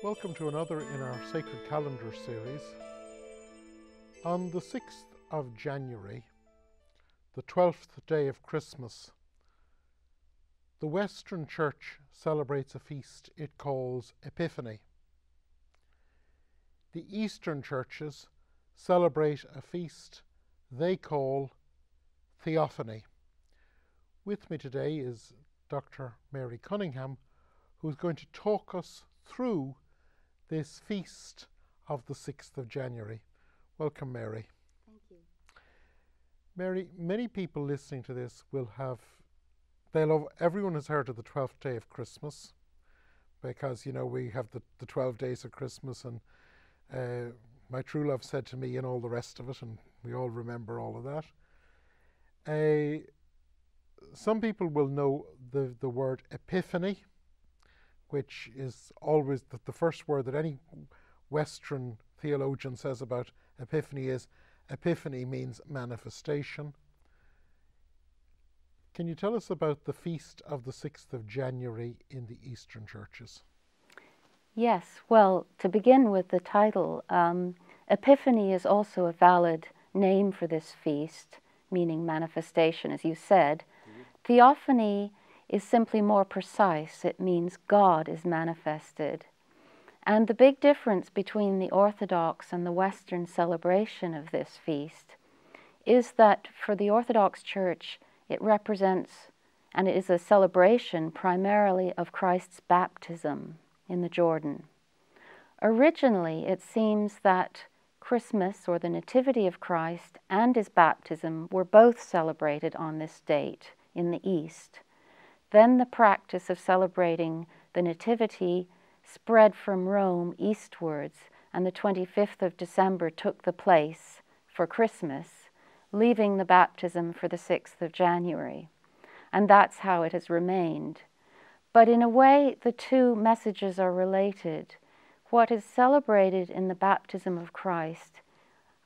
Welcome to another in our Sacred Calendar series. On the 6th of January, the 12th day of Christmas, the Western Church celebrates a feast it calls Epiphany. The Eastern churches celebrate a feast they call Theophany. With me today is Dr. Mary Cunningham, who's going to talk us through this feast of the 6th of January. Welcome, Mary. Thank you. Mary, many people listening to this everyone has heard of the 12th day of Christmas because, we have the 12 days of Christmas, and my true love said to me and all the rest of it, and we all remember all of that. Some people will know the word Epiphany, which is always the first word that any Western theologian says about Epiphany is, Epiphany means manifestation. Can you tell us about the feast of the 6th of January in the Eastern churches? Yes, well, to begin with the title, Epiphany is also a valid name for this feast, meaning manifestation, as you said. Theophany is simply more precise. It means God is manifested. And the big difference between the Orthodox and the Western celebration of this feast is that for the Orthodox Church, it represents, and it is a celebration primarily of Christ's baptism in the Jordan. Originally, it seems that Christmas, or the Nativity of Christ, and his baptism were both celebrated on this date in the East. Then the practice of celebrating the Nativity spread from Rome eastwards, and the 25th of December took the place for Christmas, leaving the baptism for the 6th of January. And that's how it has remained. But in a way, the two messages are related. What is celebrated in the baptism of Christ,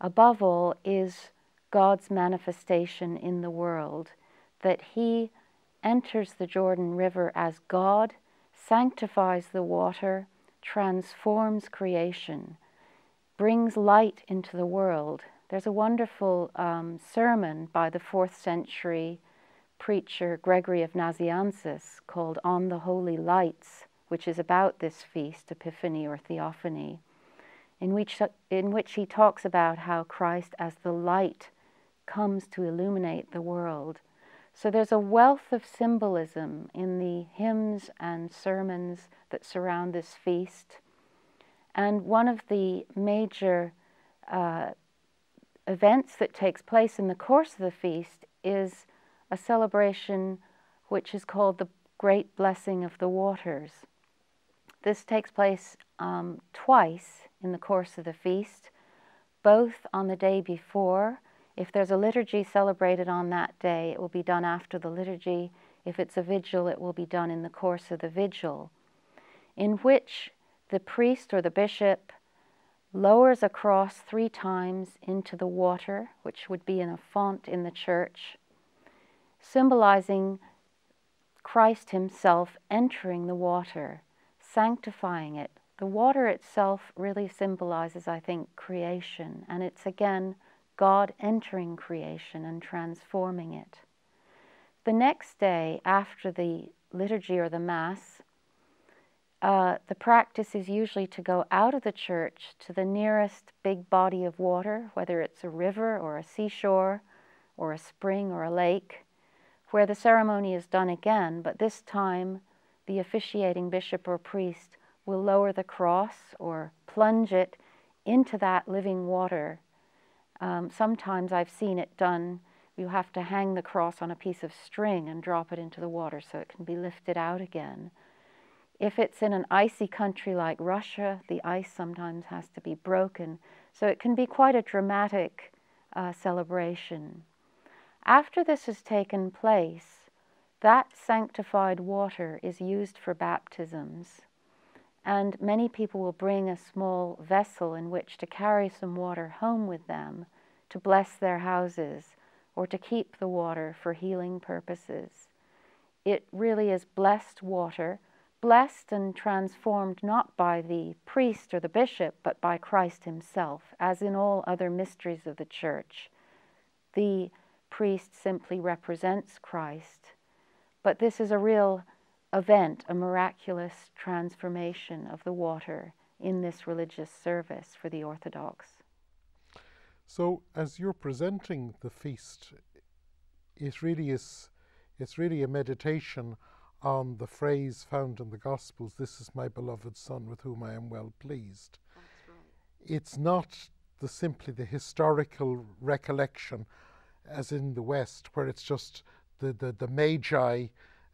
above all, is God's manifestation in the world, that he enters the Jordan River as God, sanctifies the water, transforms creation, brings light into the world. There's a wonderful sermon by the 4th century preacher Gregory of Nazianzus called On the Holy Lights, which is about this feast, Epiphany or Theophany, in which he talks about how Christ as the light comes to illuminate the world. So there's a wealth of symbolism in the hymns and sermons that surround this feast. And one of the major events that takes place in the course of the feast is a celebration which is called the Great Blessing of the Waters. This takes place twice in the course of the feast, both on the day before. If there's a liturgy celebrated on that day, it will be done after the liturgy. If it's a vigil, it will be done in the course of the vigil, in which the priest or the bishop lowers a cross 3 times into the water, which would be in a font in the church, symbolizing Christ himself entering the water, sanctifying it. The water itself really symbolizes, I think, creation, and it's again God entering creation and transforming it. The next day, after the liturgy or the Mass, the practice is usually to go out of the church to the nearest big body of water, whether it's a river or a seashore or a spring or a lake, where the ceremony is done again, but this time the officiating bishop or priest will lower the cross or plunge it into that living water. Sometimes I've seen it done, you have to hang the cross on a piece of string and drop it into the water so it can be lifted out again. If it's in an icy country like Russia, the ice sometimes has to be broken, so it can be quite a dramatic celebration. After this has taken place, that sanctified water is used for baptisms, and many people will bring a small vessel in which to carry some water home with them to bless their houses or to keep the water for healing purposes. It really is blessed water blessed and transformed not by the priest or the bishop, but by Christ himself, as in all other mysteries of the Church. The priest simply represents Christ, but this is a real event, a miraculous transformation of the water in this religious service for the Orthodox. So, as you're presenting the feast, it's really a meditation on the phrase found in the Gospels, "This is my beloved Son with whom I am well pleased." That's right. It's not simply the historical recollection, as in the West, where it's just the magi,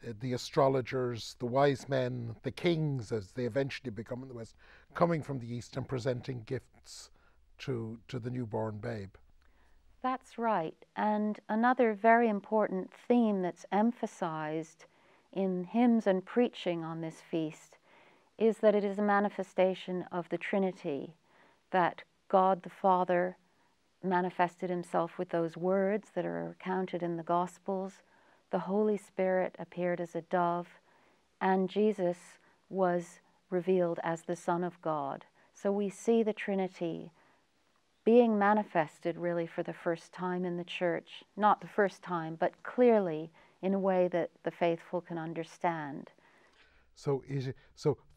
the astrologers, the wise men, the kings, as they eventually become in the West, coming from the East and presenting gifts to the newborn babe. That's right. And another very important theme that's emphasized in hymns and preaching on this feast is that it is a manifestation of the Trinity, that God the Father manifested himself with those words that are recounted in the Gospels, the Holy Spirit appeared as a dove, and Jesus was revealed as the Son of God. So we see the Trinity being manifested really for the first time in the Church. Not the first time, but clearly in a way that the faithful can understand. So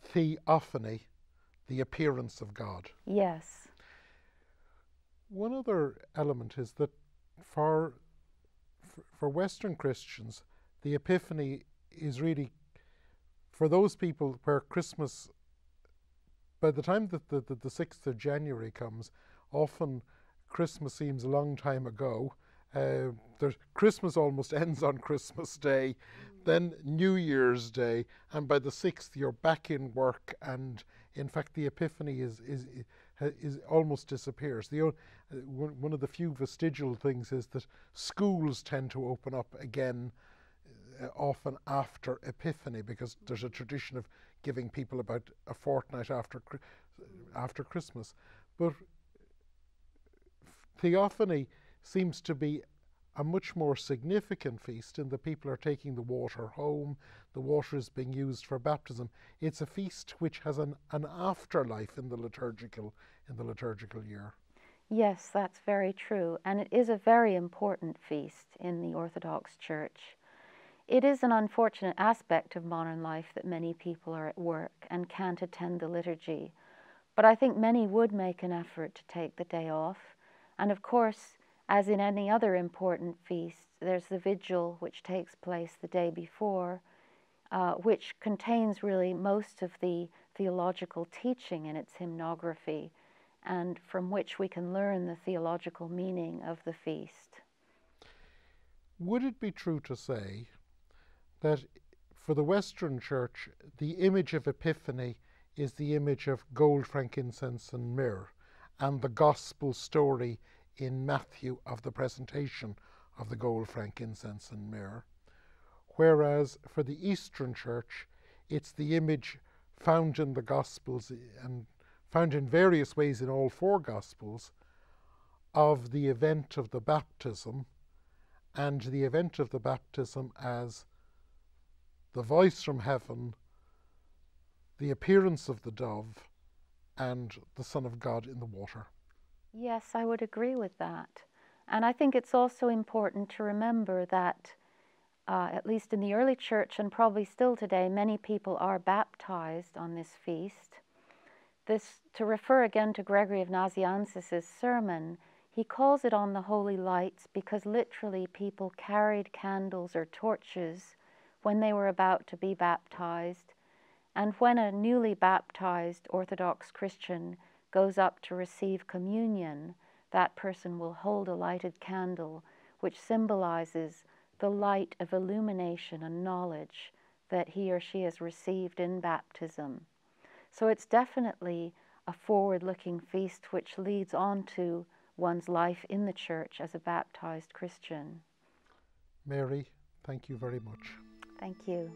Theophany, the appearance of God. Yes. One other element is that for Western Christians, the Epiphany is really, for those people where Christmas, by the time that the 6th of January comes, often Christmas seems a long time ago. Christmas almost ends on Christmas Day, then New Year's Day, and by the 6th you're back in work, and in fact the Epiphany is almost disappears. One of the few vestigial things is that schools tend to open up again often after Epiphany, because there's a tradition of giving people about a fortnight after Christmas. But Theophany seems to be a much more significant feast in that people are taking the water home, the water is being used for baptism. It's a feast which has an afterlife in the liturgical year. Yes, that's very true, and it is a very important feast in the Orthodox Church. It is an unfortunate aspect of modern life that many people are at work and can't attend the liturgy, but I think many would make an effort to take the day off. And of course, as in any other important feast, there's the vigil which takes place the day before, which contains really most of the theological teaching in its hymnography, and from which we can learn the theological meaning of the feast. Would it be true to say that for the Western Church, the image of Epiphany is the image of gold, frankincense, and myrrh, and the gospel story in Matthew of the presentation of the gold, frankincense, and myrrh? Whereas for the Eastern Church, it's the image found in the Gospels and found in various ways in all four Gospels of the event of the baptism, and the event of the baptism as the voice from heaven, the appearance of the dove, and the Son of God in the water. Yes, I would agree with that. And I think it's also important to remember that, at least in the early church, and probably still today, many people are baptized on this feast. To refer again to Gregory of Nazianzus' sermon, he calls it on the holy lights because literally people carried candles or torches when they were about to be baptized. And when a newly baptized Orthodox Christian goes up to receive communion, that person will hold a lighted candle, which symbolizes the light of illumination and knowledge that he or she has received in baptism. So it's definitely a forward-looking feast which leads on to one's life in the church as a baptized Christian. Mary, thank you very much. Thank you.